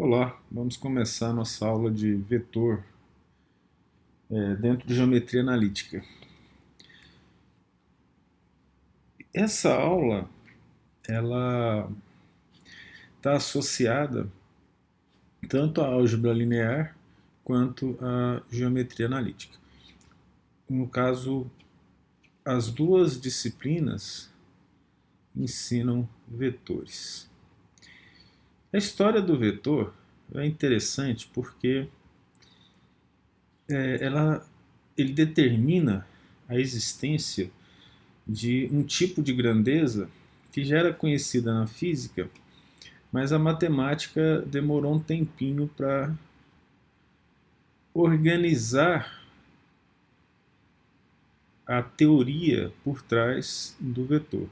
Olá, vamos começar nossa aula de vetor dentro de geometria analítica. Essa aula ela está associada tanto à álgebra linear quanto à geometria analítica. No caso, as duas disciplinas ensinam vetores. A história do vetor é interessante porque ele determina a existência de um tipo de grandeza que já era conhecida na física, mas a matemática demorou um tempinho para organizar a teoria por trás do vetor.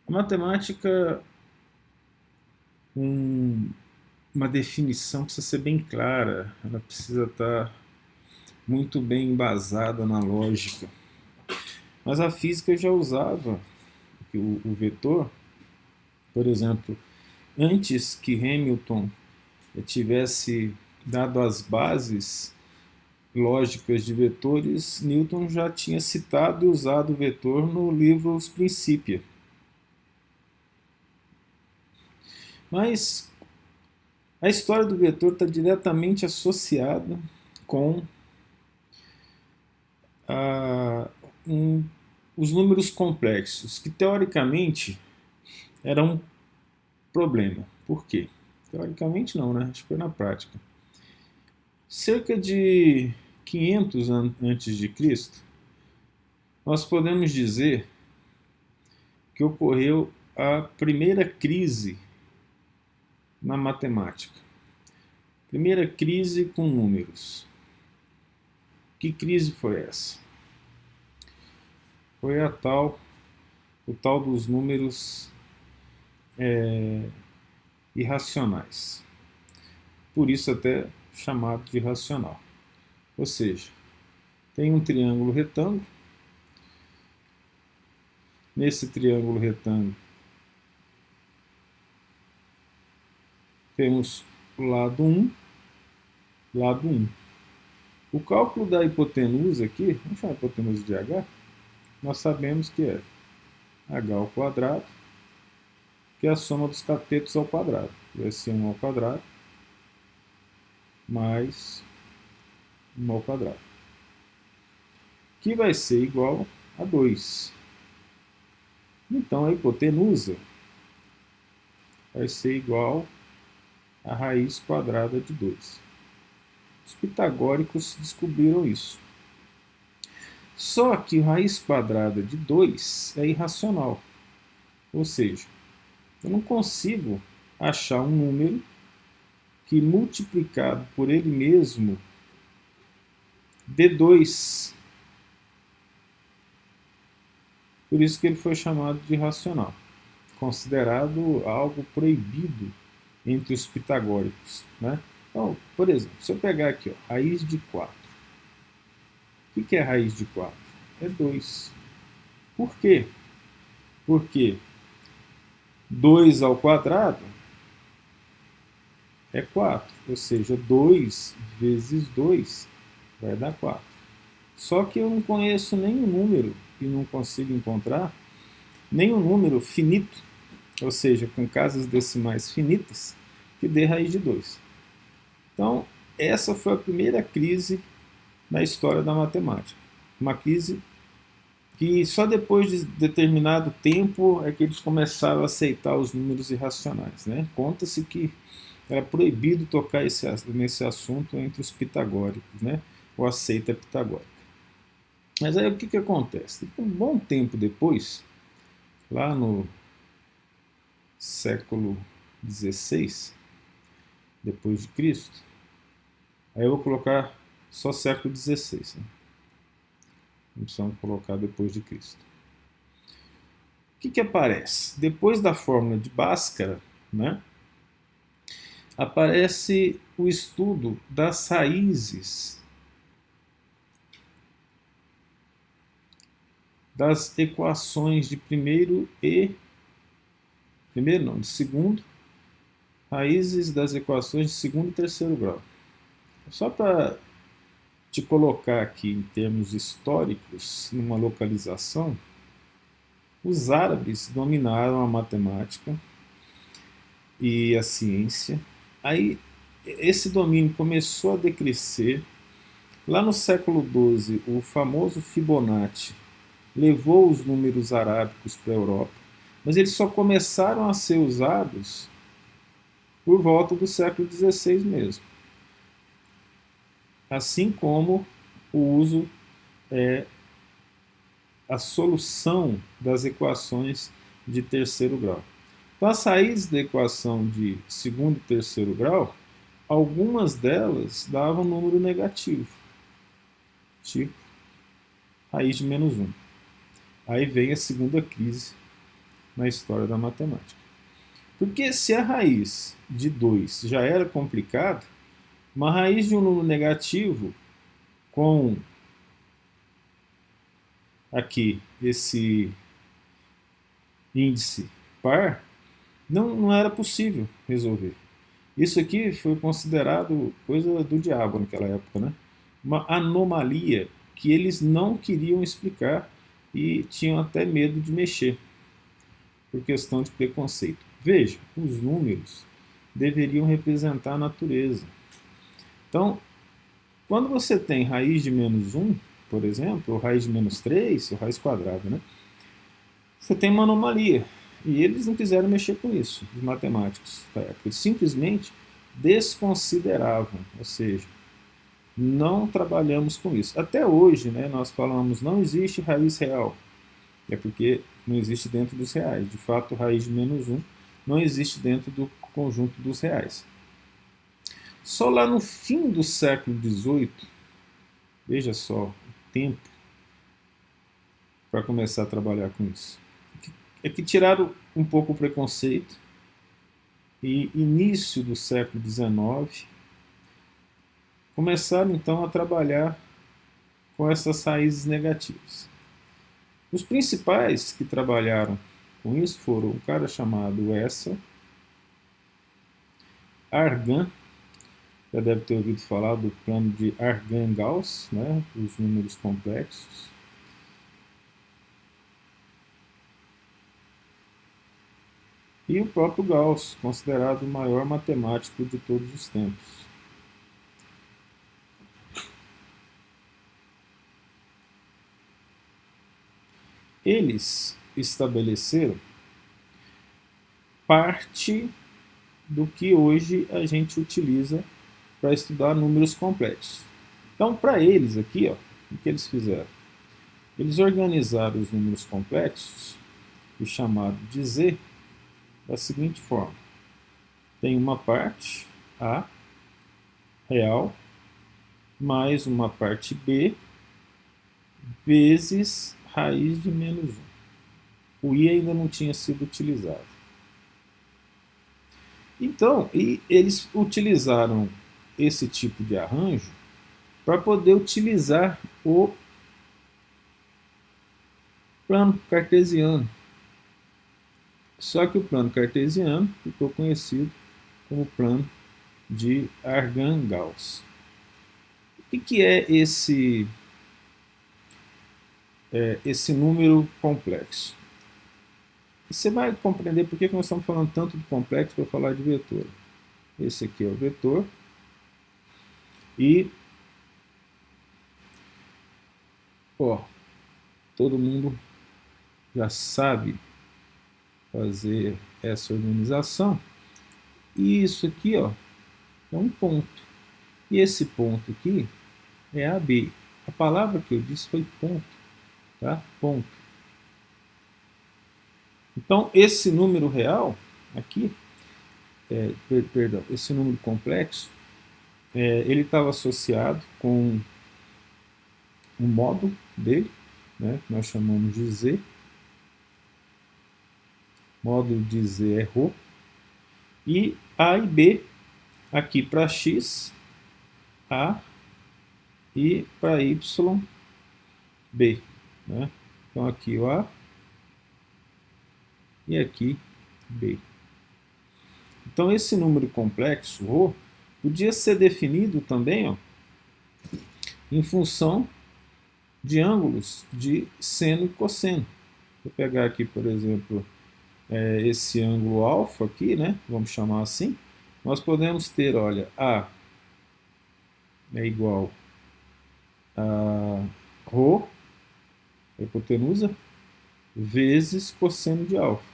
A matemática, uma definição precisa ser bem clara, ela precisa estar muito bem embasada na lógica. Mas a física já usava o vetor, por exemplo, antes que Hamilton tivesse dado as bases lógicas de vetores, Newton já tinha citado e usado o vetor no livro Os Principia. Mas a história do vetor está diretamente associada com os números complexos, que teoricamente era um problema. Por quê? Teoricamente não, né? Acho que foi na prática. Cerca de 500 antes de Cristo, nós podemos dizer que ocorreu a primeira crise na matemática. Primeira crise com números. Que crise foi essa? Foi o tal dos números irracionais. Por isso até chamado de racional. Ou seja, tem um triângulo retângulo. Nesse triângulo retângulo temos o lado 1, lado 1. O cálculo da hipotenusa aqui, vamos chamar a hipotenusa de h, nós sabemos que é h ao quadrado, que é a soma dos catetos ao quadrado. Vai ser 1 ao quadrado mais 1 ao quadrado, que vai ser igual a 2. Então a hipotenusa vai ser igual a raiz quadrada de 2. Os pitagóricos descobriram isso. Só que a raiz quadrada de 2 é irracional. Ou seja, eu não consigo achar um número que multiplicado por ele mesmo dê 2. Por isso que ele foi chamado de irracional, considerado algo proibido entre os pitagóricos, né? Então, por exemplo, se eu pegar aqui, ó, raiz de 4. O que é raiz de 4? É 2. Por quê? Porque 2 ao quadrado é 4, ou seja, 2 vezes 2 vai dar 4. Só que eu não conheço nenhum número e não consigo encontrar nenhum número finito, ou seja, com casas decimais finitas, que dê raiz de 2. Então, essa foi a primeira crise na história da matemática. Uma crise que só depois de determinado tempo é que eles começaram a aceitar os números irracionais, né? Conta-se que era proibido tocar nesse assunto entre os pitagóricos, né? Ou a seita pitagórica. Mas aí o que acontece? Um bom tempo depois, lá no século XVI, depois de Cristo, aí eu vou colocar só século XVI, né? Não precisamos colocar depois de Cristo. O que aparece? Depois da fórmula de Bhaskara, né, aparece o estudo das raízes das equações de de segundo, raízes das equações de segundo e terceiro grau. Só para te colocar aqui em termos históricos, numa localização, os árabes dominaram a matemática e a ciência. Aí esse domínio começou a decrescer. Lá no século XII, o famoso Fibonacci levou os números arábicos para a Europa, mas eles só começaram a ser usados por volta do século XVI mesmo. Assim como o uso, a solução das equações de terceiro grau. Então, as raízes da equação de segundo e terceiro grau, algumas delas davam número negativo, tipo raiz de menos 1. Aí vem a segunda crise na história da matemática. Porque se a raiz de 2 já era complicada, uma raiz de um número negativo com aqui esse índice par, não era possível resolver. Isso aqui foi considerado coisa do diabo naquela época, né? Uma anomalia que eles não queriam explicar e tinham até medo de mexer, por questão de preconceito. Veja, os números deveriam representar a natureza. Então, quando você tem raiz de menos 1, por exemplo, ou raiz de menos 3, ou raiz quadrada, né? Você tem uma anomalia. E eles não quiseram mexer com isso, os matemáticos da época. Eles simplesmente desconsideravam, ou seja, não trabalhamos com isso. Até hoje, né, nós falamos não existe raiz real. É porque não existe dentro dos reais. De fato, raiz de menos 1 não existe dentro do conjunto dos reais. Só lá no fim do século XVIII, veja só o tempo para começar a trabalhar com isso, é que tiraram um pouco o preconceito e início do século XIX começaram então a trabalhar com essas raízes negativas. Os principais que trabalharam com isso foram um cara chamado Essa, Argan, já deve ter ouvido falar do plano de Argan-Gauss, né, os números complexos. E o próprio Gauss, considerado o maior matemático de todos os tempos. Eles estabeleceram parte do que hoje a gente utiliza para estudar números complexos. Então, para eles aqui, ó, o que eles fizeram? Eles organizaram os números complexos, o chamado de Z, da seguinte forma. Tem uma parte A real mais uma parte B vezes raiz de menos 1. O I ainda não tinha sido utilizado. Então, eles utilizaram esse tipo de arranjo para poder utilizar o plano cartesiano. Só que o plano cartesiano ficou conhecido como plano de Argan-Gauss. O que é esse número complexo? Você vai compreender por que nós estamos falando tanto do complexo para falar de vetor. Esse aqui é o vetor. E, ó, todo mundo já sabe fazer essa organização. E isso aqui, ó, é um ponto. E esse ponto aqui é AB. A palavra que eu disse foi ponto, tá? Ponto. Então, esse número real aqui, perdão, esse número complexo, ele estava associado com o módulo dele, né, que nós chamamos de Z. Módulo de Z é ρ. E A e B, aqui para X, A, e para Y, B. Né? Então aqui o A e aqui B. Então esse número complexo, ρ, podia ser definido também, ó, em função de ângulos de seno e cosseno. Vou pegar aqui, por exemplo, esse ângulo alfa aqui, né? Vamos chamar assim. Nós podemos ter, olha, A é igual a ρ, a hipotenusa, vezes cosseno de alfa.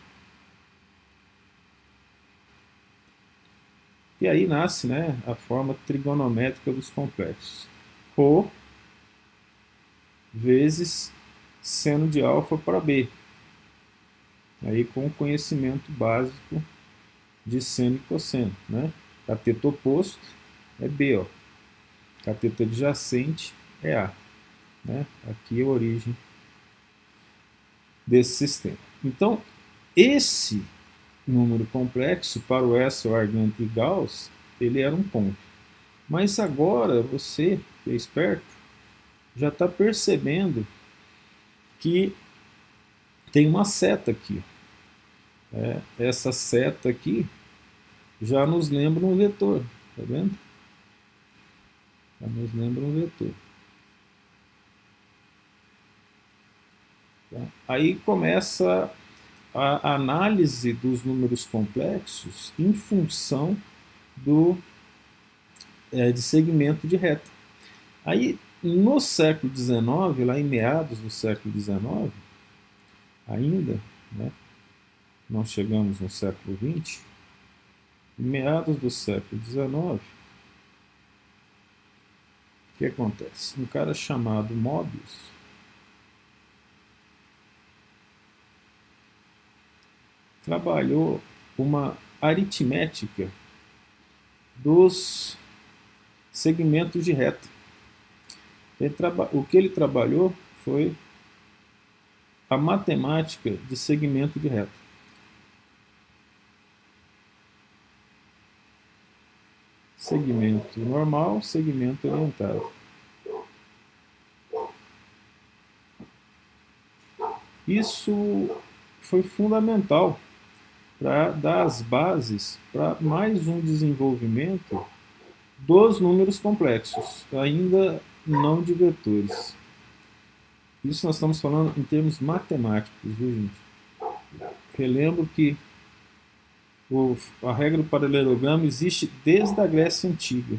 E aí nasce, né, a forma trigonométrica dos complexos. ρ vezes seno de alfa para B. Aí com o conhecimento básico de seno e cosseno, né? Cateto oposto é B, ó. Cateto adjacente é A, né? Aqui é a origem desse sistema. Então, esse número complexo para o Essel-Argand e Gauss, ele era um ponto. Mas agora você, que é esperto, já está percebendo que tem uma seta aqui. Essa seta aqui já nos lembra um vetor, tá vendo? Já nos lembra um vetor. Tá? Aí começa a análise dos números complexos em função de segmento de reta. Aí, no século XIX, lá em meados do século XIX, ainda, né, não chegamos no século XX, em meados do século XIX, o que acontece? Um cara chamado Möbius trabalhou uma aritmética dos segmentos de reta. O que ele trabalhou foi a matemática de segmento de reta. Segmento normal, segmento orientado. Isso foi fundamental para dar as bases para mais um desenvolvimento dos números complexos, ainda não de vetores. Isso nós estamos falando em termos matemáticos, viu, gente? Relembro que a regra do paralelogramo existe desde a Grécia Antiga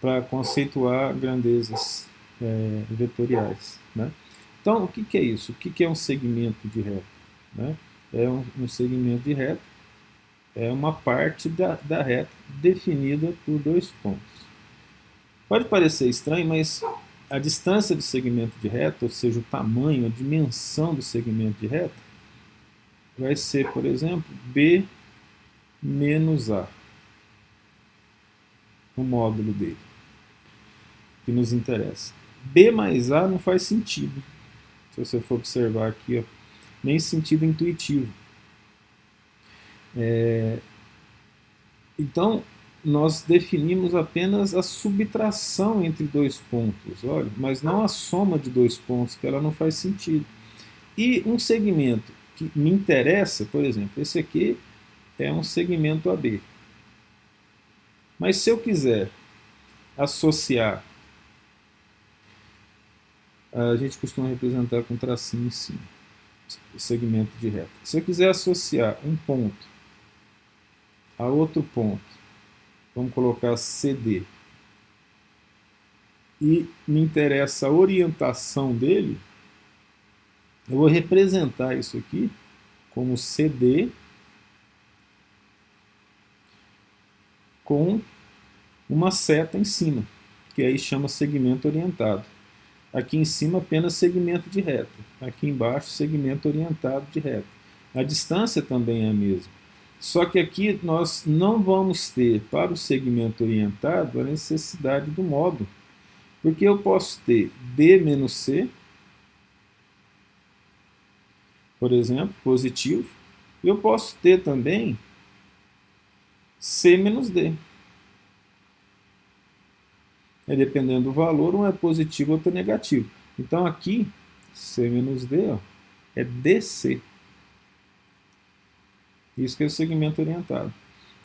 para conceituar grandezas vetoriais, né? Então, o que é isso? O que é um segmento de reta? Né? Um segmento de reta é uma parte da reta definida por dois pontos. Pode parecer estranho, mas a distância do segmento de reta, ou seja, o tamanho, a dimensão do segmento de reta, vai ser, por exemplo, B menos A, o módulo dele, que nos interessa. B mais A não faz sentido, se você for observar aqui, ó, nem sentido intuitivo. Então, nós definimos apenas a subtração entre dois pontos, olha, mas não a soma de dois pontos, que ela não faz sentido. E um segmento que me interessa, por exemplo, esse aqui é um segmento AB. Mas se eu quiser associar, a gente costuma representar com tracinho em cima, o segmento de reta. Se eu quiser associar um ponto a outro ponto, vamos colocar CD, e me interessa a orientação dele, eu vou representar isso aqui como CD com uma seta em cima, que aí chama segmento orientado. Aqui em cima apenas segmento de reta, aqui embaixo segmento orientado de reta. A distância também é a mesma. Só que aqui nós não vamos ter, para o segmento orientado, a necessidade do módulo. Porque eu posso ter D menos C, por exemplo, positivo, e eu posso ter também C menos D. Dependendo do valor, um é positivo, outro é negativo. Então aqui, C menos D, ó, é DC. Isso que é o segmento orientado.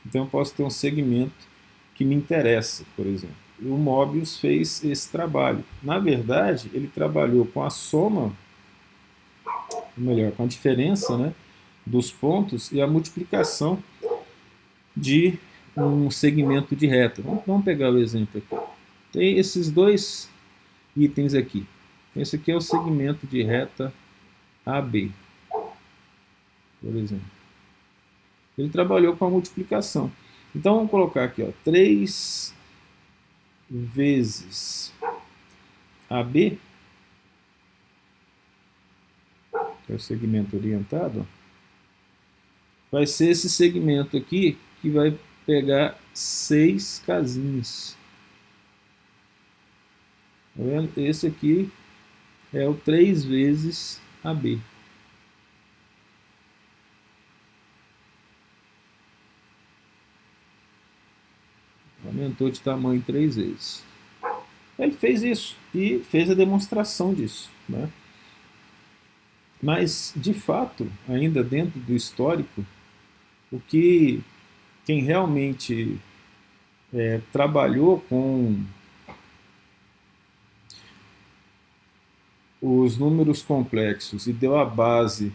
Então eu posso ter um segmento que me interessa, por exemplo. E o Möbius fez esse trabalho. Na verdade, ele trabalhou com a soma, ou melhor, com a diferença, né, dos pontos e a multiplicação de um segmento de reta. Vamos pegar o exemplo aqui. Tem esses dois itens aqui. Esse aqui é o segmento de reta AB, por exemplo. Ele trabalhou com a multiplicação. Então vamos colocar aqui, ó, 3 vezes AB, que é o segmento orientado, vai ser esse segmento aqui que vai pegar 6 casinhas. Tá vendo? Esse aqui é o 3 vezes AB. Aumentou de tamanho 3 vezes. Ele fez isso e fez a demonstração disso, né? Mas, de fato, ainda dentro do histórico, o que quem realmente trabalhou com os números complexos e deu a base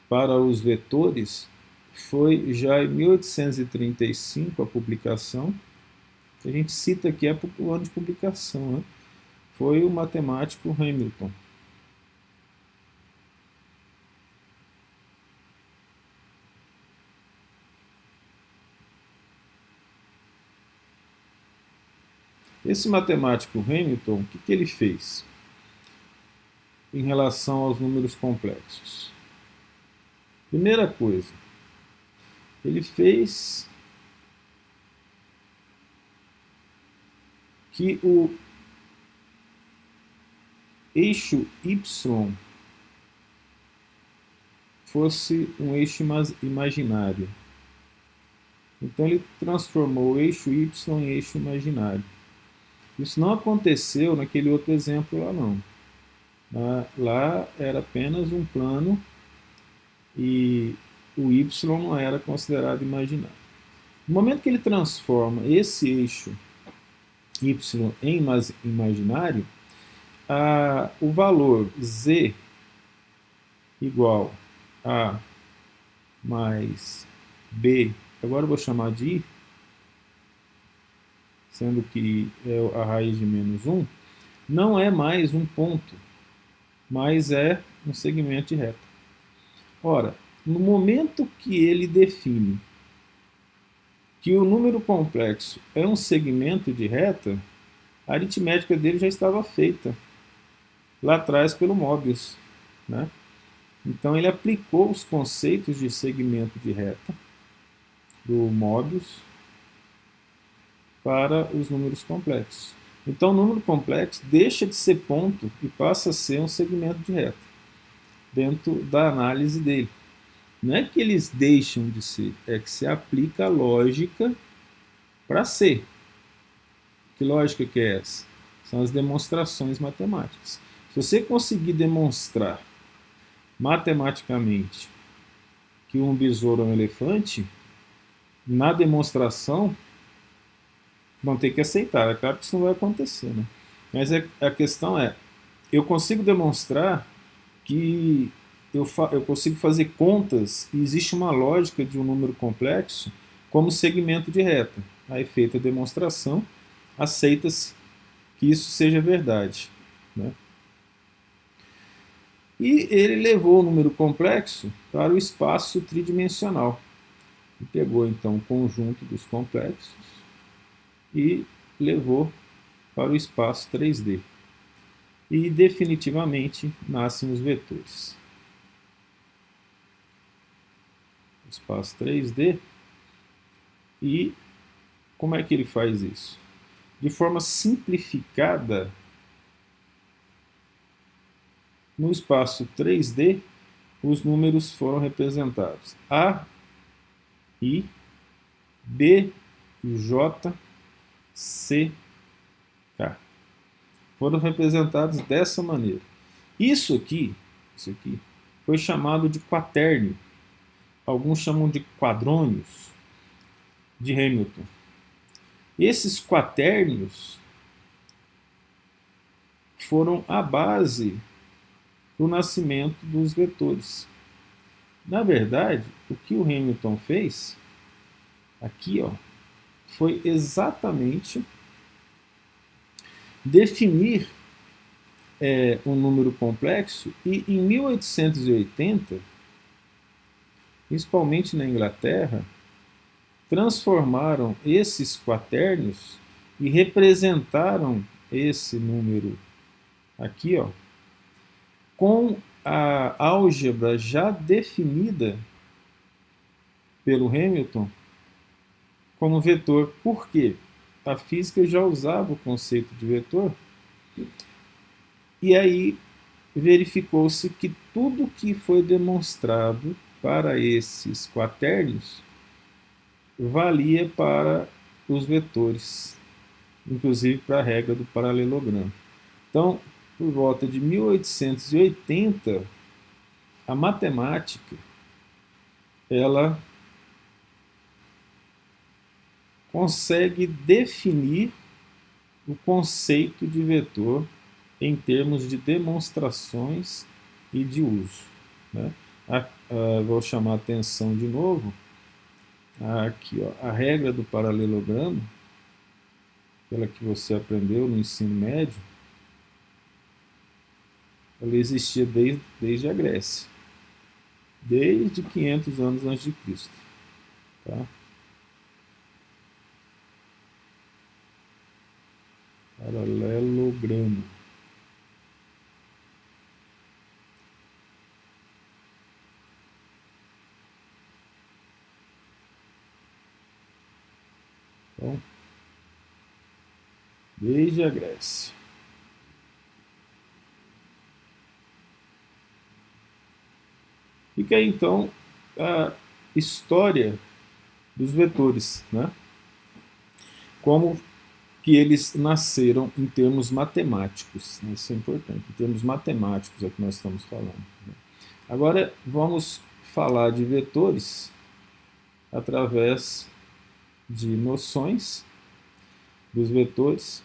para os vetores foi já em 1835 a publicação. A gente cita aqui o ano de publicação, né? Foi o matemático Hamilton. Esse matemático Hamilton, o que ele fez em relação aos números complexos? Primeira coisa, ele fez que o eixo Y fosse um eixo imaginário. Então ele transformou o eixo Y em eixo imaginário. Isso não aconteceu naquele outro exemplo lá não. Lá era apenas um plano e o Y não era considerado imaginário. No momento que ele transforma esse eixo Y em imaginário, o valor Z igual a mais B, agora eu vou chamar de I, sendo que é a raiz de menos 1, não é mais um ponto, mas é um segmento de reta. Ora, no momento que ele define que o número complexo é um segmento de reta, a aritmética dele já estava feita lá atrás pelo Möbius, né? Então ele aplicou os conceitos de segmento de reta do Möbius para os números complexos. Então o número complexo deixa de ser ponto e passa a ser um segmento de reta dentro da análise dele. Não é que eles deixam de ser, é que se aplica a lógica para ser. Que lógica que é essa? São as demonstrações matemáticas. Se você conseguir demonstrar matematicamente que um besouro é um elefante, na demonstração vão ter que aceitar. É claro que isso não vai acontecer, né? Mas a questão é, eu consigo demonstrar que eu consigo fazer contas e existe uma lógica de um número complexo como segmento de reta. Aí, feita a demonstração, aceita-se que isso seja verdade, né? E ele levou o número complexo para o espaço tridimensional. E pegou, então, o conjunto dos complexos e levou para o espaço 3D. E, definitivamente, nascem os vetores. Espaço 3D. E como é que ele faz isso? De forma simplificada, no espaço 3D, os números foram representados A, I, B, J, C, K. Foram representados dessa maneira. Isso aqui foi chamado de quaternio. Alguns chamam de quadrônios. de Hamilton. Esses quaternios foram a base do nascimento dos vetores. Na verdade, o que o Hamilton fez aqui, foi exatamente definir um número complexo, e em 1880, principalmente na Inglaterra, transformaram esses quaternios e representaram esse número aqui, com a álgebra já definida pelo Hamilton como vetor. Por quê? A física já usava o conceito de vetor, e aí verificou-se que tudo que foi demonstrado para esses quaternios valia para os vetores, inclusive para a regra do paralelogramo. Então, por volta de 1880, a matemática ela consegue definir o conceito de vetor em termos de demonstrações e de uso. Né? Vou chamar a atenção de novo. Aqui, a regra do paralelogramo, aquela que você aprendeu no ensino médio, ela existia desde a Grécia, desde 500 anos antes de Cristo. Tá? Paralelogramo. Então, desde a Grécia. Fica aí, então, a história dos vetores, né? Como que eles nasceram em termos matemáticos. Né? Isso é importante, em termos matemáticos é o que nós estamos falando. Né? Agora, vamos falar de vetores através de noções dos vetores.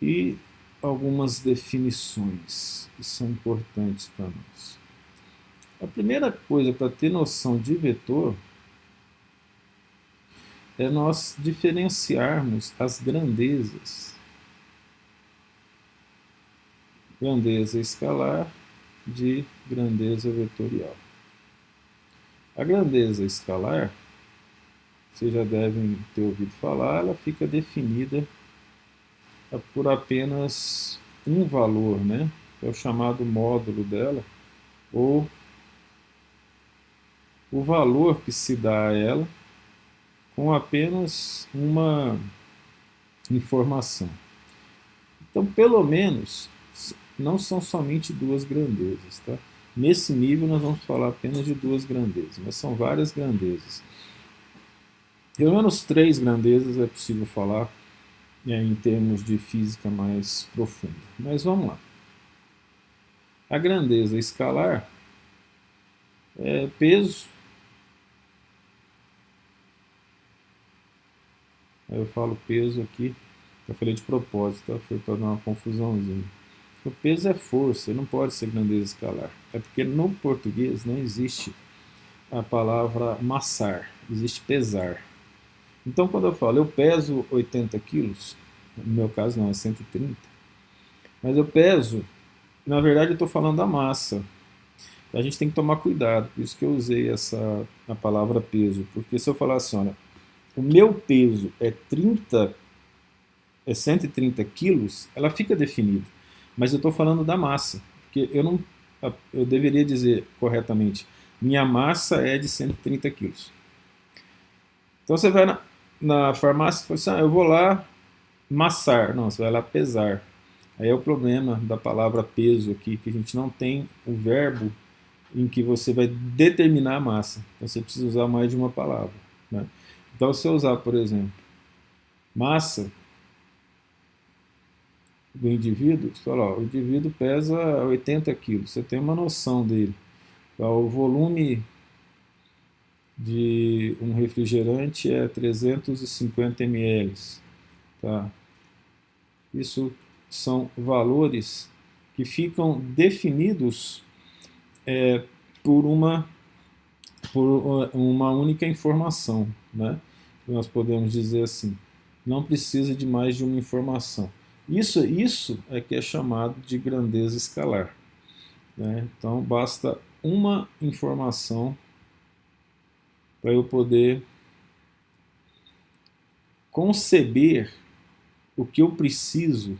E algumas definições que são importantes para nós. A primeira coisa para ter noção de vetor é nós diferenciarmos as grandezas. Grandeza escalar de grandeza vetorial. A grandeza escalar, vocês já devem ter ouvido falar, ela fica definida por apenas um valor, né? É o chamado módulo dela, ou o valor que se dá a ela com apenas uma informação. Então, pelo menos, não são somente duas grandezas. Tá? Nesse nível, nós vamos falar apenas de duas grandezas, mas são várias grandezas. Pelo menos três grandezas é possível falar em termos de física mais profunda. Mas vamos lá. A grandeza escalar é peso. Eu falo peso aqui, eu falei de propósito, tá? Foi para dar uma confusãozinha. O peso é força, não pode ser grandeza escalar. É porque no português não existe a palavra massar, existe pesar. Então, quando eu falo, eu peso 80 quilos, no meu caso não, é 130, mas eu peso, na verdade eu estou falando da massa. A gente tem que tomar cuidado, por isso que eu usei a palavra peso, porque se eu falar assim, olha, o meu peso é 130 quilos, ela fica definida, mas eu estou falando da massa, porque eu deveria dizer corretamente, minha massa é de 130 quilos. Então você vai na farmácia e fala assim, eu vou lá massar. Não, você vai lá pesar. Aí é o problema da palavra peso aqui, que a gente não tem o verbo em que você vai determinar a massa. Então você precisa usar mais de uma palavra. Né? Então se eu usar, por exemplo, massa, do indivíduo, você fala, ó, o indivíduo pesa 80 quilos, você tem uma noção dele. O volume de um refrigerante é 350 ml. Tá? Isso são valores que ficam definidos por uma única informação, né? Nós podemos dizer assim, não precisa de mais de uma informação. Isso é que é chamado de grandeza escalar, né? Então basta uma informação para eu poder conceber o que eu preciso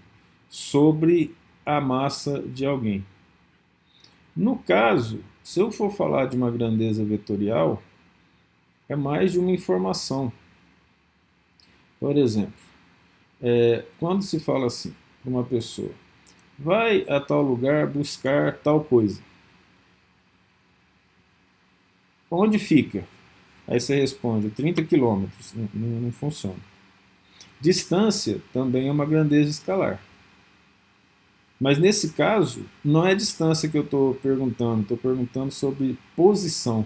sobre a massa de alguém. No caso, se eu for falar de uma grandeza vetorial, é mais de uma informação. Por exemplo, quando se fala assim para uma pessoa, vai a tal lugar buscar tal coisa. Onde fica? Aí você responde, 30 quilômetros. Não funciona. Distância também é uma grandeza escalar. Mas nesse caso, não é a distância que eu estou perguntando sobre posição.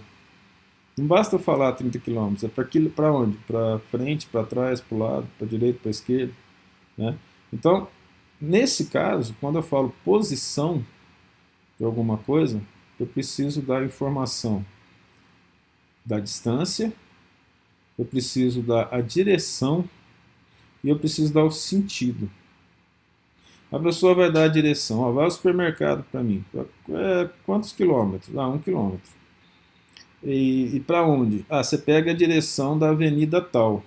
Não basta falar 30 quilômetros, é para onde? Para frente, para trás, para o lado, para a direita, para a esquerda. Né? Então, nesse caso, quando eu falo posição de alguma coisa, eu preciso dar informação da distância, eu preciso dar a direção e eu preciso dar o sentido. A pessoa vai dar a direção, ó, vai ao supermercado para mim. Quantos quilômetros? 1 quilômetro. E para onde? Você pega a direção da avenida tal.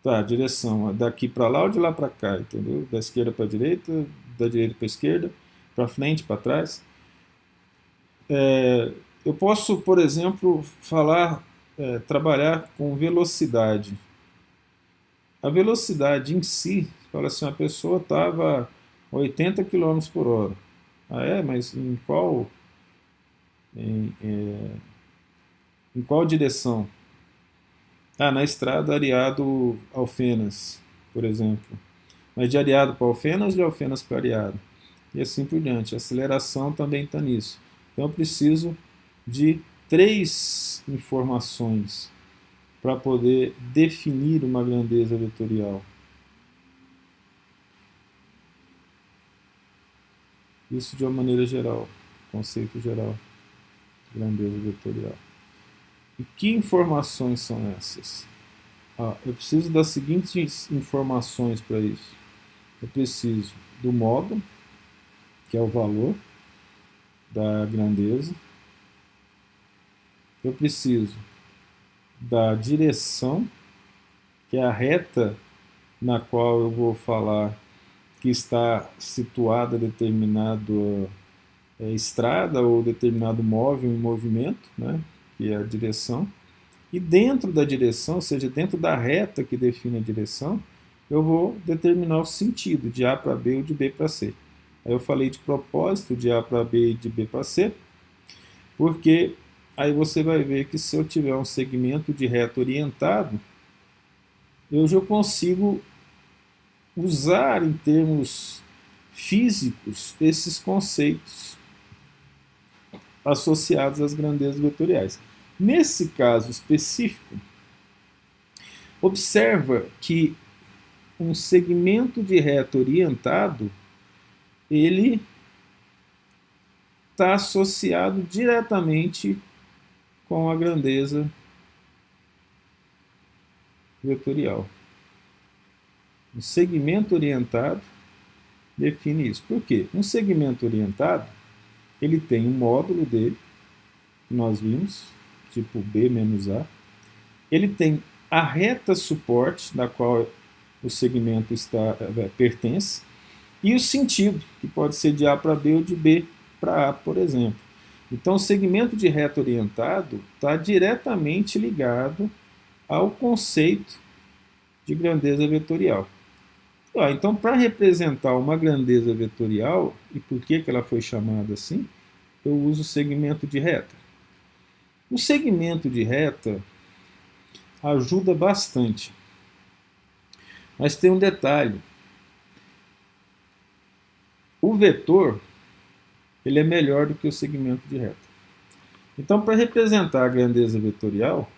Tá, direção daqui para lá ou de lá para cá, entendeu? Da esquerda para a direita, da direita para a esquerda, para frente, para trás. Eu posso, por exemplo, trabalhar com velocidade. A velocidade em si, fala assim, a pessoa estava 80 km por hora. Mas em qual direção? Na estrada Areado-Alfenas, por exemplo. Mas de Areado para Alfenas, de Alfenas para Areado. E assim por diante. A aceleração também está nisso. Então eu preciso de 3 informações para poder definir uma grandeza vetorial. Isso de uma maneira geral, conceito geral, grandeza vetorial. E que informações são essas? Eu preciso das seguintes informações para isso. Eu preciso do modo, que é o valor da grandeza. Eu preciso da direção, que é a reta na qual eu vou falar que está situada determinada estrada ou determinado móvel em movimento, né, que é a direção. E dentro da direção, ou seja, dentro da reta que define a direção, eu vou determinar o sentido de A para B ou de B para C. Aí eu falei de propósito de A para B e de B para C, porque aí você vai ver que se eu tiver um segmento de reta orientado, eu já consigo usar em termos físicos esses conceitos associados às grandezas vetoriais. Nesse caso específico, observa que um segmento de reta orientado, ele está associado diretamente com a grandeza vetorial. Um segmento orientado define isso. Por quê? Um segmento orientado, ele tem um módulo dele, que nós vimos, tipo B menos A. Ele tem a reta suporte, da qual o segmento pertence, e o sentido, que pode ser de A para B ou de B para A, por exemplo. Então, o segmento de reta orientado está diretamente ligado ao conceito de grandeza vetorial. Então, para representar uma grandeza vetorial, e por que ela foi chamada assim, eu uso o segmento de reta. O segmento de reta ajuda bastante. Mas tem um detalhe. o vetor ele é melhor do que o segmento de reta. Então, para representar a grandeza vetorial,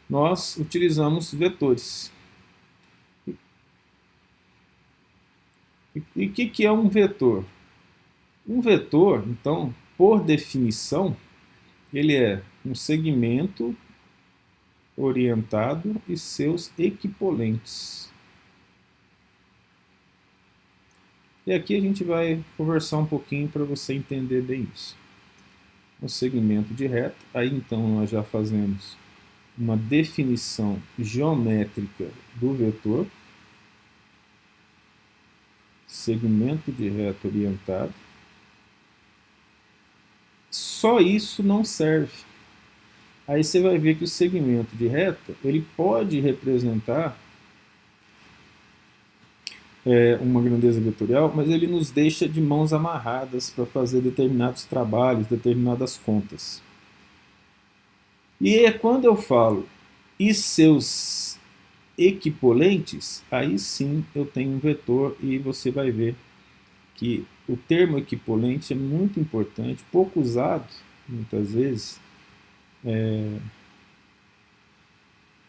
nós utilizamos vetores. E o que é um vetor? Um vetor, então, por definição, ele é um segmento orientado e seus equipolentes. E aqui a gente vai conversar um pouquinho para você entender bem isso. O segmento de reta, aí então nós já fazemos uma definição geométrica do vetor, segmento de reta orientado. Só isso não serve. Aí você vai ver que o segmento de reta ele pode representar uma grandeza vetorial, mas ele nos deixa de mãos amarradas para fazer determinados trabalhos, determinadas contas. E é quando eu falo e seus equipolentes, aí sim eu tenho um vetor e você vai ver que o termo equipolente é muito importante, pouco usado, muitas vezes,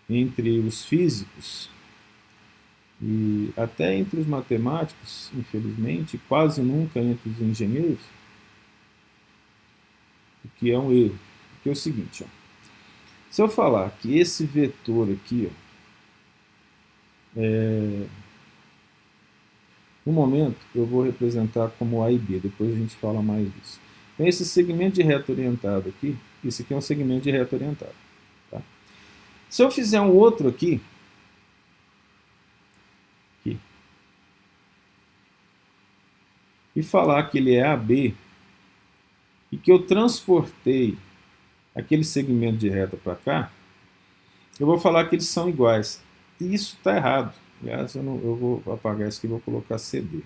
entre os físicos e até entre os matemáticos, infelizmente, quase nunca entre os engenheiros, o que é um erro. Porque é o seguinte, ó, se eu falar que esse vetor aqui, ó, no momento eu vou representar como A e B, depois a gente fala mais disso. Então esse segmento de reta orientado aqui, esse aqui é um segmento de reta orientado. Tá? Se eu fizer um outro aqui, e falar que ele é AB, e que eu transportei aquele segmento de reta para cá, eu vou falar que eles são iguais. E isso está errado. Aliás, eu vou apagar isso aqui e vou colocar CD.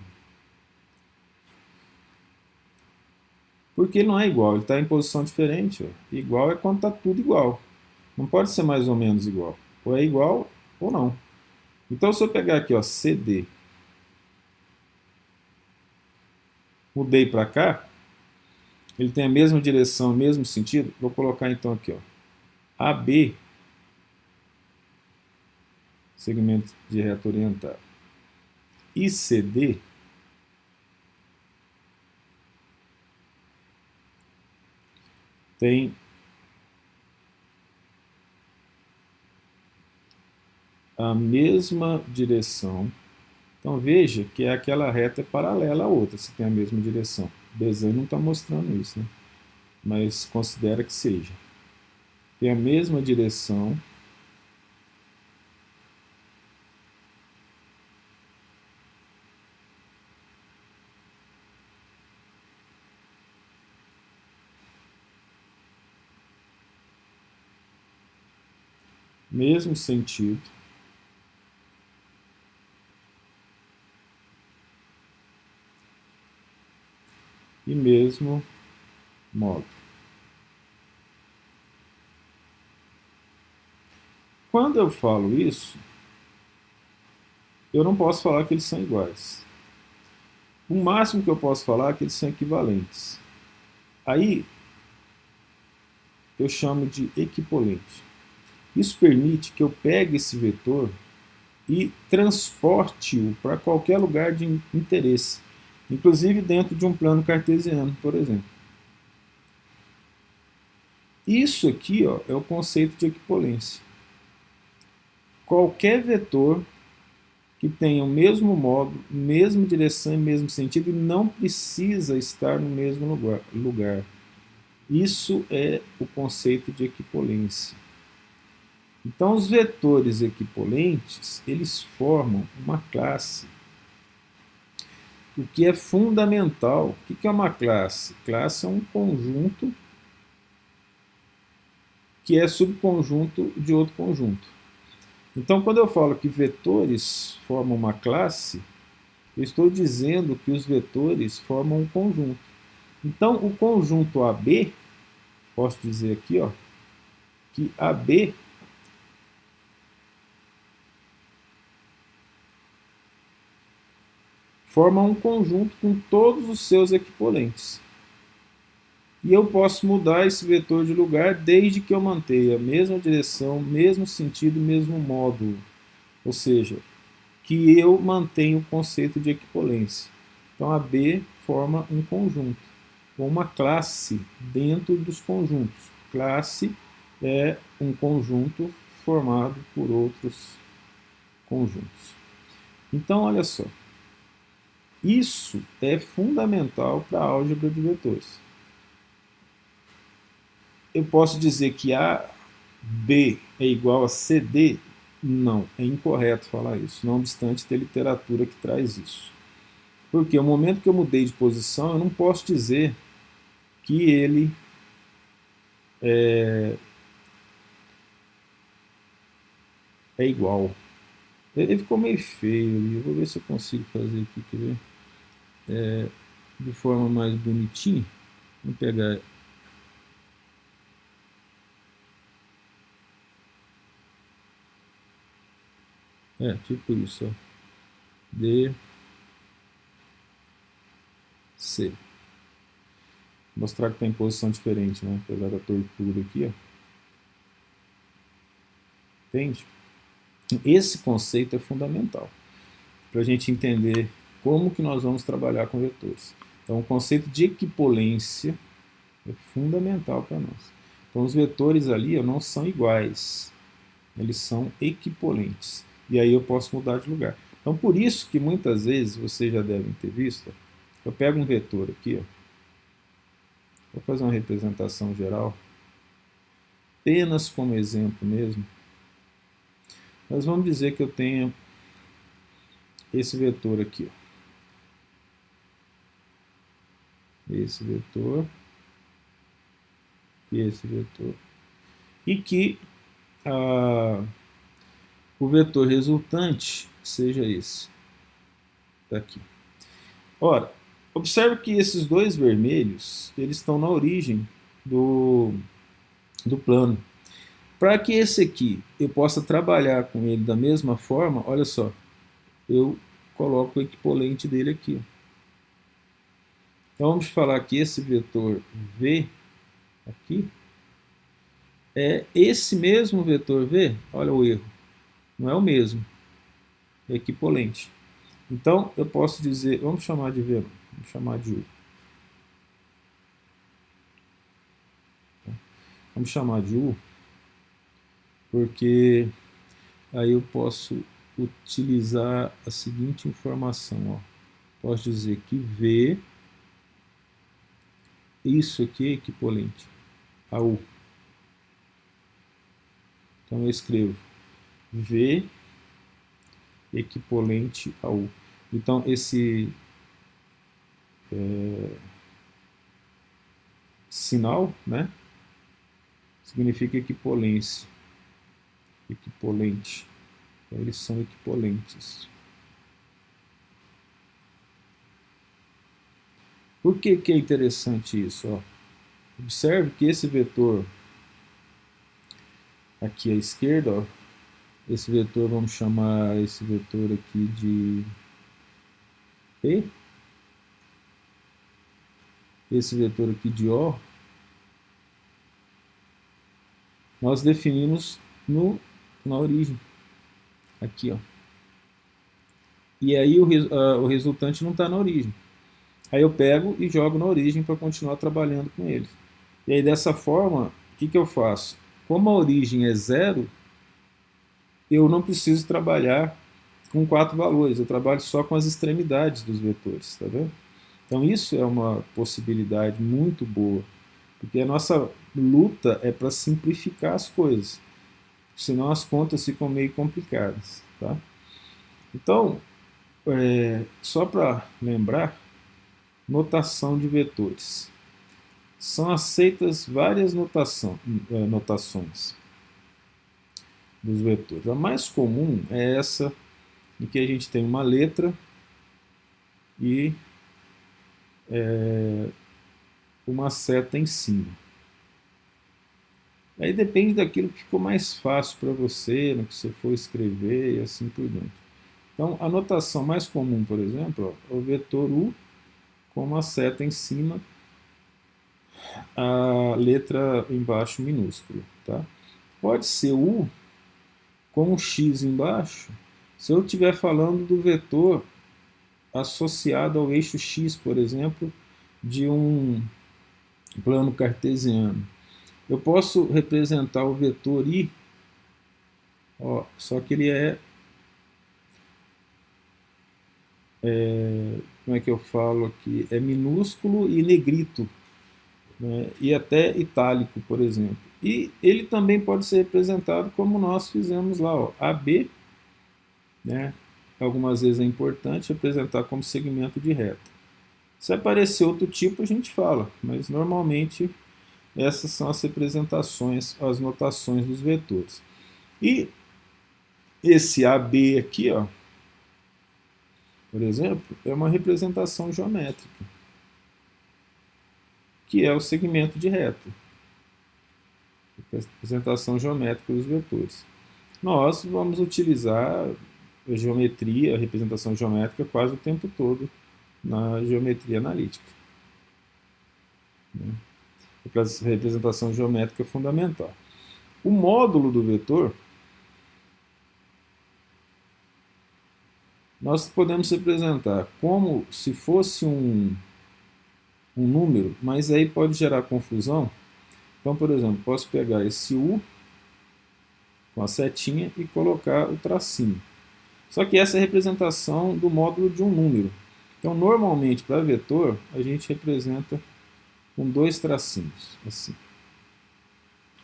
Porque ele não é igual, ele está em posição diferente. Ó. Igual é quando está tudo igual. Não pode ser mais ou menos igual. Ou é igual ou não. Então, se eu pegar aqui, ó, CD, mudei para cá, ele tem a mesma direção, o mesmo sentido. Vou colocar então aqui, ó, AB, segmento de reta orientada, e CD, tem a mesma direção. Então veja que aquela reta é paralela à outra, se tem a mesma direção. O desenho não está mostrando isso, né? Mas considera que seja. Tem a mesma direção. Mesmo sentido. E mesmo modo. Quando eu falo isso, eu não posso falar que eles são iguais. O máximo que eu posso falar é que eles são equivalentes. Aí eu chamo de equipolente. Isso permite que eu pegue esse vetor e transporte-o para qualquer lugar de interesse, inclusive dentro de um plano cartesiano, por exemplo. Isso aqui, ó, é o conceito de equipolência. Qualquer vetor que tenha o mesmo módulo, mesma direção e mesmo sentido não precisa estar no mesmo lugar. Isso é o conceito de equipolência. Então, os vetores equipolentes, eles formam uma classe, o que é fundamental. O que é uma classe? Classe é um conjunto que é subconjunto de outro conjunto. Então, quando eu falo que vetores formam uma classe, eu estou dizendo que os vetores formam um conjunto. Então, o conjunto AB, posso dizer aqui, ó, que AB forma um conjunto com todos os seus equipolentes. E eu posso mudar esse vetor de lugar desde que eu mantenha a mesma direção, mesmo sentido, mesmo módulo. Ou seja, que eu mantenho o conceito de equipolência. Então a B forma um conjunto, ou uma classe dentro dos conjuntos. Classe é um conjunto formado por outros conjuntos. Então, olha só. Isso é fundamental para a álgebra de vetores. Eu posso dizer que AB é igual a CD? Não, é incorreto falar isso, não obstante ter literatura que traz isso. Porque no momento que eu mudei de posição, eu não posso dizer que ele é igual. Ele ficou meio feio ali, eu vou ver se eu consigo fazer aqui, quer ver? De forma mais bonitinha. Vamos pegar. Tipo isso, ó. D, C. Vou mostrar que está em posição diferente, né? Apesar da tortura aqui, ó. Entende? Esse conceito é fundamental para a gente entender como que nós vamos trabalhar com vetores. Então, o conceito de equipolência é fundamental para nós. Então, os vetores ali não são iguais, eles são equipolentes. E aí eu posso mudar de lugar. Então, por isso que muitas vezes, vocês já devem ter visto, eu pego um vetor aqui, ó, vou fazer uma representação geral, apenas como exemplo mesmo. Nós vamos dizer que eu tenho esse vetor aqui, ó. Esse vetor e esse vetor. E que o vetor resultante seja esse daqui. Ora, observe que esses dois vermelhos, eles estão na origem do plano. Para que esse aqui eu possa trabalhar com ele da mesma forma, olha só, eu coloco o equipolente dele aqui. Então vamos falar que esse vetor V aqui é esse mesmo vetor V, olha o erro, não é o mesmo, é equipolente. Então eu posso dizer, vamos chamar de V, vamos chamar de U. Vamos chamar de U, porque aí eu posso utilizar a seguinte informação, ó. Posso dizer que V, isso aqui é equipolente a U. Então eu escrevo V equipolente a U. Então esse sinal, né, significa equipolência. Equipolente. Então eles são equipolentes. Por que é interessante isso? Ó? Observe que esse vetor aqui à esquerda, ó, esse vetor, vamos chamar esse vetor aqui de P. Esse vetor aqui de O, nós definimos na origem. Aqui, ó. E aí o resultante não está na origem. Aí eu pego e jogo na origem para continuar trabalhando com ele. E aí dessa forma, o que eu faço? Como a origem é zero, eu não preciso trabalhar com 4 valores, eu trabalho só com as extremidades dos vetores, tá vendo? Então isso é uma possibilidade muito boa, porque a nossa luta é para simplificar as coisas, senão as contas ficam meio complicadas, tá? Então, só para lembrar, notação de vetores. São aceitas várias notações dos vetores. A mais comum é essa, em que a gente tem uma letra e uma seta em cima. Aí depende daquilo que ficou mais fácil para você, no que você for escrever e assim por diante. Então, a notação mais comum, por exemplo, ó, é o vetor U com uma seta em cima, a letra embaixo minúscula. Tá? Pode ser U com um X embaixo, se eu estiver falando do vetor associado ao eixo X, por exemplo, de um plano cartesiano. Eu posso representar o vetor I, ó, só que ele como é que eu falo aqui? É minúsculo e negrito, né? E até itálico, por exemplo. E ele também pode ser representado como nós fizemos lá, ó, AB, né? Algumas vezes é importante representar como segmento de reta. Se aparecer outro tipo, a gente fala, mas normalmente essas são as representações, as notações dos vetores. E esse AB aqui, ó, por exemplo, é uma representação geométrica, que é o segmento de reta. Representação geométrica dos vetores. Nós vamos utilizar a geometria, a representação geométrica quase o tempo todo na geometria analítica. A representação geométrica é fundamental. O módulo do vetor, nós podemos representar como se fosse um número, mas aí pode gerar confusão. Então, por exemplo, posso pegar esse U com a setinha e colocar o tracinho. Só que essa é a representação do módulo de um número. Então, normalmente, para vetor, a gente representa com dois tracinhos, assim,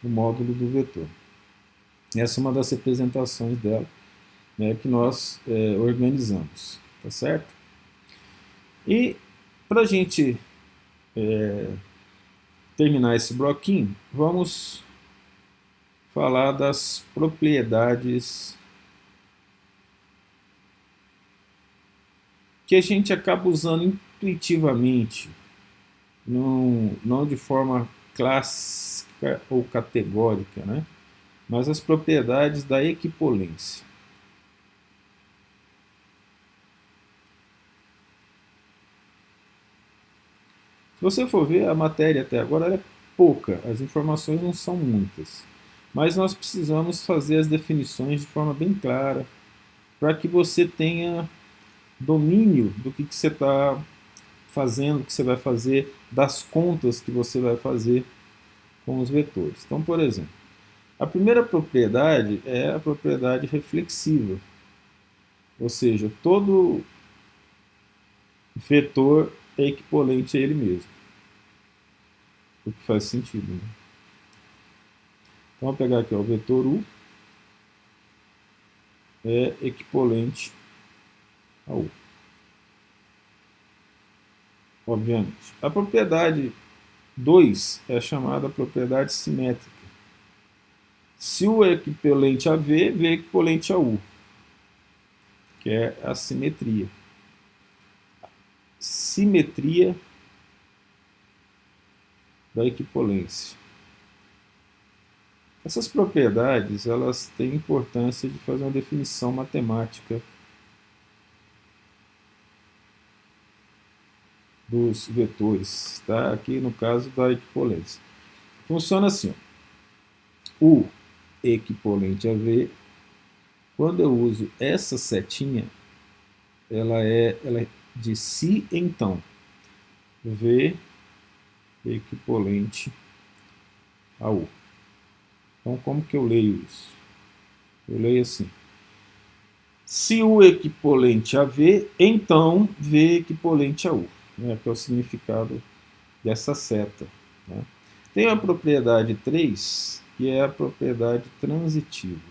o módulo do vetor. Essa é uma das representações dela, né, que nós organizamos, tá certo? E para a gente terminar esse bloquinho, vamos falar das propriedades que a gente acaba usando intuitivamente, não de forma clássica ou categórica, né? Mas as propriedades da equipolência. Se você for ver, a matéria até agora é pouca, as informações não são muitas. Mas nós precisamos fazer as definições de forma bem clara, para que você tenha domínio do que você está fazendo, o que você vai fazer, das contas que você vai fazer com os vetores. Então, por exemplo, a primeira propriedade é a propriedade reflexiva, ou seja, todo vetor é equivalente a ele mesmo, o que faz sentido. Né? Então, vamos pegar aqui, ó, o vetor U é equivalente a U. Obviamente. A propriedade 2 é chamada propriedade simétrica. Se U é equivalente a V, V é equivalente a U, que é a simetria. Simetria da equipolência. Essas propriedades, elas têm importância de fazer uma definição matemática dos vetores, tá? Aqui no caso da equipolência. Funciona assim, ó. U equivalente a V, quando eu uso essa setinha, ela é de se então. V equivalente a U. Então, como que eu leio isso? Eu leio assim. Se U equivalente a V, então V equivalente a U, né, que é o significado dessa seta. Né? Tem a propriedade 3, que é a propriedade transitiva.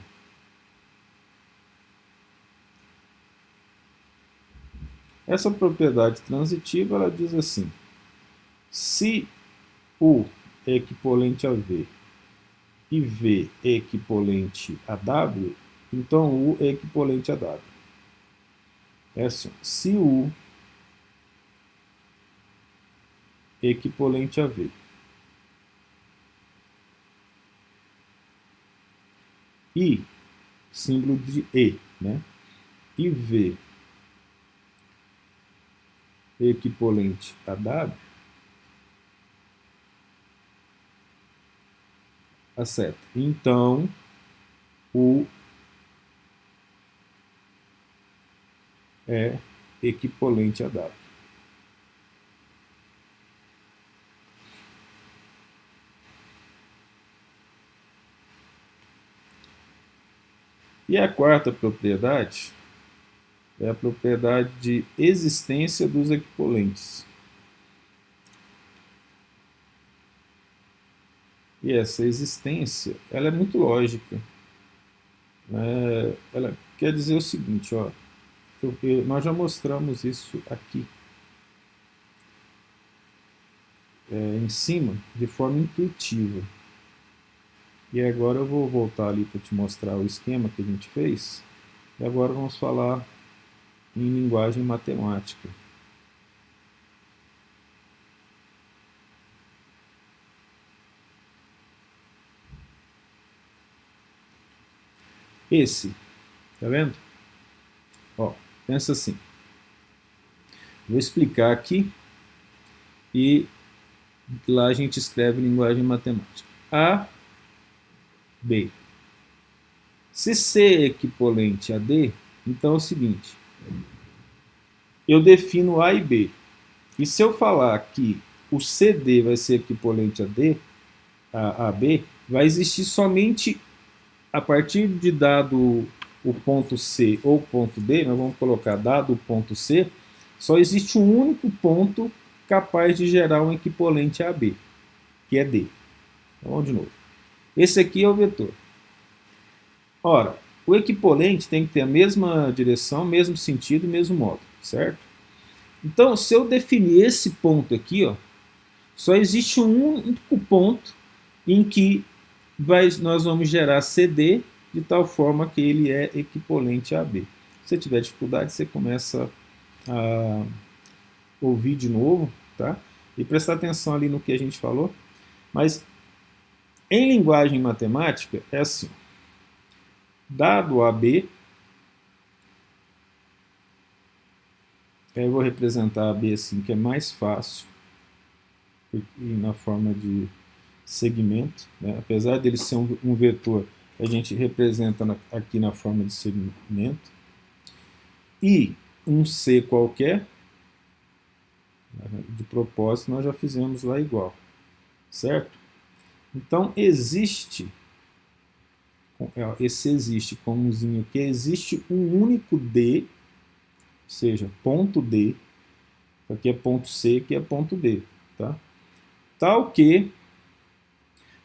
Essa propriedade transitiva, ela diz assim, se U é equivalente a V e V é equivalente a W, então U é equivalente a W. É assim, se U é equivalente a V e símbolo de E, né? e V equivalente a W, acerta. Então, U é equivalente a W. E a quarta propriedade é a propriedade de existência dos equivalentes. E essa existência, ela é muito lógica. Ela quer dizer o seguinte, ó, nós já mostramos isso aqui em cima, de forma intuitiva. E agora eu vou voltar ali para te mostrar o esquema que a gente fez. E agora vamos falar em linguagem matemática. Esse, tá vendo? Ó, pensa assim. Vou explicar aqui e lá a gente escreve linguagem matemática. A, B. Se C é equivalente a D, então é o seguinte. Eu defino A e B. E se eu falar que o CD vai ser equivalente a D, a B, vai existir somente a partir de dado o ponto C ou ponto D, nós vamos colocar dado o ponto C, só existe um único ponto capaz de gerar um equivalente a B, que é D. Então, vamos de novo. Esse aqui é o vetor. Ora, o equivalente tem que ter a mesma direção, mesmo sentido, mesmo modo, certo? Então, se eu definir esse ponto aqui, ó, só existe um único ponto em que nós vamos gerar CD de tal forma que ele é equivalente a B. Se você tiver dificuldade, você começa a ouvir de novo, tá? E prestar atenção ali no que a gente falou. Mas em linguagem matemática é assim. Dado AB, eu vou representar AB assim, que é mais fácil, na forma de segmento, né? Apesar dele ser um vetor, a gente representa aqui na forma de segmento. E um C qualquer, de propósito, nós já fizemos lá igual, certo? Então, existe, esse existe com umzinho aqui, existe um único D, ou seja, ponto D, aqui é ponto C, aqui é ponto D, tá? Tal que,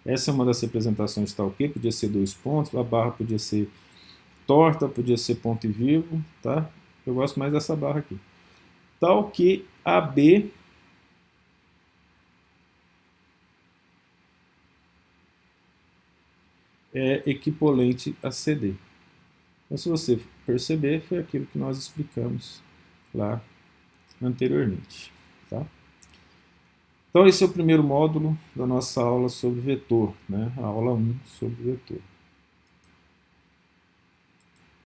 essa é uma das representações de tal que, podia ser dois pontos, a barra podia ser torta, podia ser ponto e vírgula, tá? Eu gosto mais dessa barra aqui. Tal que AB é equivalente a CD. Então, se você perceber, foi aquilo que nós explicamos lá anteriormente. Tá? Então, esse é o primeiro módulo da nossa aula sobre vetor, né? A aula 1 sobre vetor.